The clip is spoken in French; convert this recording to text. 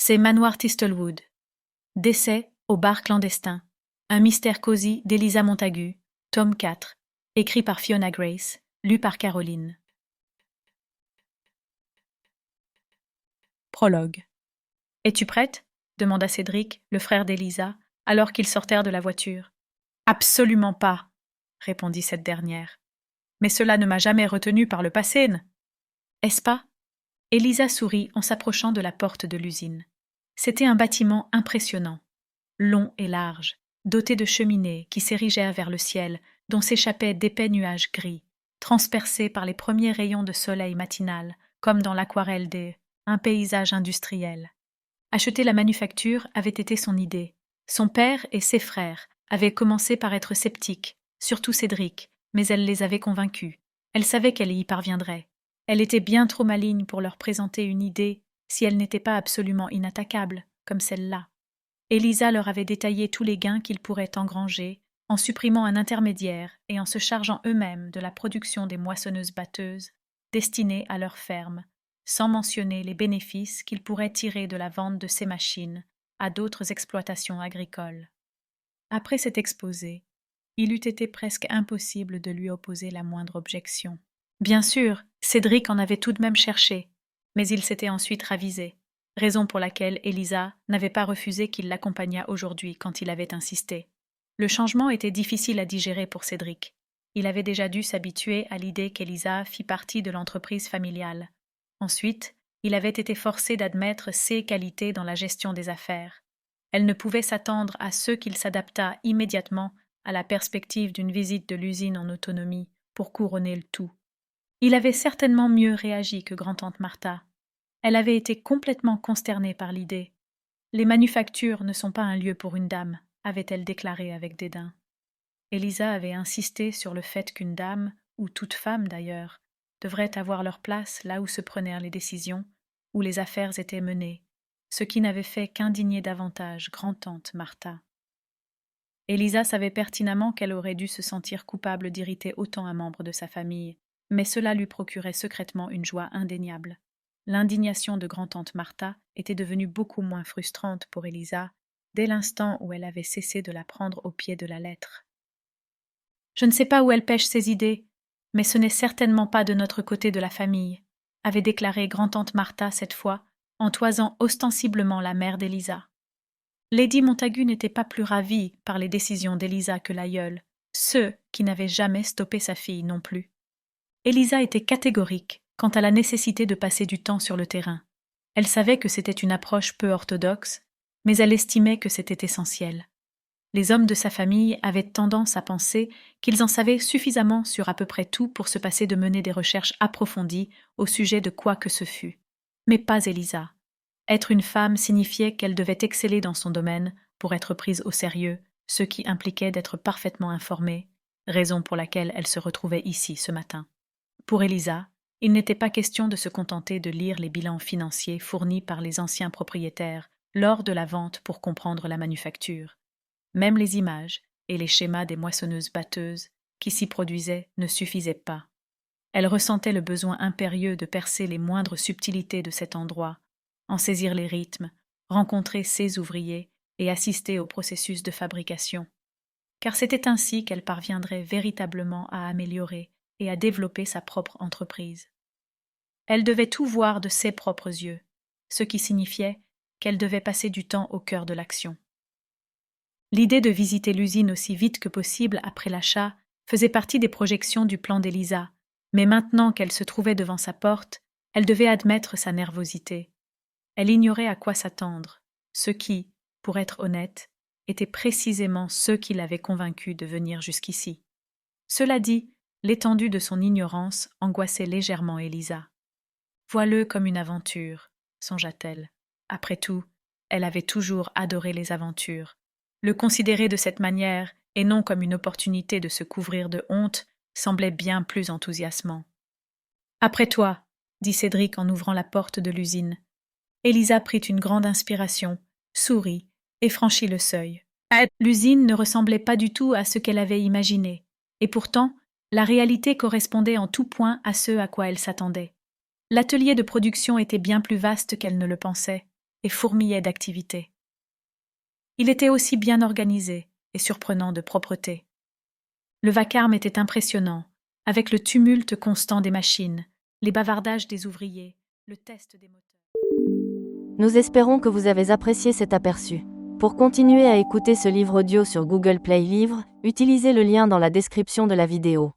C'est Manoir Tistlewood. Décès au bar clandestin. Un mystère cosy d'Elisa Montagu, tome 4, écrit par Fiona Grace, lu par Caroline. Prologue. Es-tu prête ? Demanda Cédric, le frère d'Elisa, alors qu'ils sortèrent de la voiture. Absolument pas, répondit cette dernière. Mais cela ne m'a jamais retenue par le passé, est-ce pas ? Elisa sourit en s'approchant de la porte de l'usine. C'était un bâtiment impressionnant, long et large, doté de cheminées qui s'érigèrent vers le ciel, dont s'échappaient d'épais nuages gris, transpercés par les premiers rayons de soleil matinal, comme dans l'aquarelle un paysage industriel. Acheter la manufacture avait été son idée. Son père et ses frères avaient commencé par être sceptiques, surtout Cédric, mais elle les avait convaincus. Elle savait qu'elle y parviendrait. Elle était bien trop maligne pour leur présenter une idée si elle n'était pas absolument inattaquable, comme celle-là. Elisa leur avait détaillé tous les gains qu'ils pourraient engranger en supprimant un intermédiaire et en se chargeant eux-mêmes de la production des moissonneuses-batteuses destinées à leur ferme, sans mentionner les bénéfices qu'ils pourraient tirer de la vente de ces machines à d'autres exploitations agricoles. Après cet exposé, il eût été presque impossible de lui opposer la moindre objection. Bien sûr, Cédric en avait tout de même cherché, mais il s'était ensuite ravisé, raison pour laquelle Elisa n'avait pas refusé qu'il l'accompagnât aujourd'hui quand il avait insisté. Le changement était difficile à digérer pour Cédric. Il avait déjà dû s'habituer à l'idée qu'Elisa fit partie de l'entreprise familiale. Ensuite, il avait été forcé d'admettre ses qualités dans la gestion des affaires. Elle ne pouvait s'attendre à ce qu'il s'adaptât immédiatement à la perspective d'une visite de l'usine en autonomie pour couronner le tout. Il avait certainement mieux réagi que grand-tante Martha. Elle avait été complètement consternée par l'idée. « Les manufactures ne sont pas un lieu pour une dame », avait-elle déclaré avec dédain. Elisa avait insisté sur le fait qu'une dame, ou toute femme d'ailleurs, devrait avoir leur place là où se prenaient les décisions, où les affaires étaient menées, ce qui n'avait fait qu'indigner davantage grand-tante Martha. Elisa savait pertinemment qu'elle aurait dû se sentir coupable d'irriter autant un membre de sa famille, mais cela lui procurait secrètement une joie indéniable. L'indignation de grand-tante Martha était devenue beaucoup moins frustrante pour Elisa dès l'instant où elle avait cessé de la prendre au pied de la lettre. « Je ne sais pas où elle pêche ses idées, mais ce n'est certainement pas de notre côté de la famille, » avait déclaré grand-tante Martha cette fois, en toisant ostensiblement la mère d'Elisa. Lady Montagu n'était pas plus ravie par les décisions d'Elisa que l'aïeule, ceux qui n'avaient jamais stoppé sa fille non plus. Elisa était catégorique quant à la nécessité de passer du temps sur le terrain. Elle savait que c'était une approche peu orthodoxe, mais elle estimait que c'était essentiel. Les hommes de sa famille avaient tendance à penser qu'ils en savaient suffisamment sur à peu près tout pour se passer de mener des recherches approfondies au sujet de quoi que ce fût. Mais pas Elisa. Être une femme signifiait qu'elle devait exceller dans son domaine pour être prise au sérieux, ce qui impliquait d'être parfaitement informée, raison pour laquelle elle se retrouvait ici ce matin. Pour Elisa, il n'était pas question de se contenter de lire les bilans financiers fournis par les anciens propriétaires lors de la vente pour comprendre la manufacture. Même les images et les schémas des moissonneuses-batteuses qui s'y produisaient ne suffisaient pas. Elle ressentait le besoin impérieux de percer les moindres subtilités de cet endroit, en saisir les rythmes, rencontrer ses ouvriers et assister au processus de fabrication. Car c'était ainsi qu'elle parviendrait véritablement à améliorer et à développer sa propre entreprise. Elle devait tout voir de ses propres yeux, ce qui signifiait qu'elle devait passer du temps au cœur de l'action. L'idée de visiter l'usine aussi vite que possible après l'achat faisait partie des projections du plan d'Elisa, mais maintenant qu'elle se trouvait devant sa porte, elle devait admettre sa nervosité. Elle ignorait à quoi s'attendre, ce qui, pour être honnête, était précisément ce qui l'avait convaincue de venir jusqu'ici. Cela dit, l'étendue de son ignorance angoissait légèrement Elisa. « Vois-le comme une aventure », songea-t-elle. Après tout, elle avait toujours adoré les aventures. Le considérer de cette manière, et non comme une opportunité de se couvrir de honte, semblait bien plus enthousiasmant. « Après toi », dit Cédric en ouvrant la porte de l'usine. Elisa prit une grande inspiration, sourit et franchit le seuil. L'usine ne ressemblait pas du tout à ce qu'elle avait imaginé, et pourtant, la réalité correspondait en tout point à ce à quoi elle s'attendait. L'atelier de production était bien plus vaste qu'elle ne le pensait. et fourmillait d'activité. Il était aussi bien organisé et surprenant de propreté. Le vacarme était impressionnant, avec le tumulte constant des machines, les bavardages des ouvriers, le test des moteurs. Nous espérons que vous avez apprécié cet aperçu. Pour continuer à écouter ce livre audio sur Google Play Livres, utilisez le lien dans la description de la vidéo.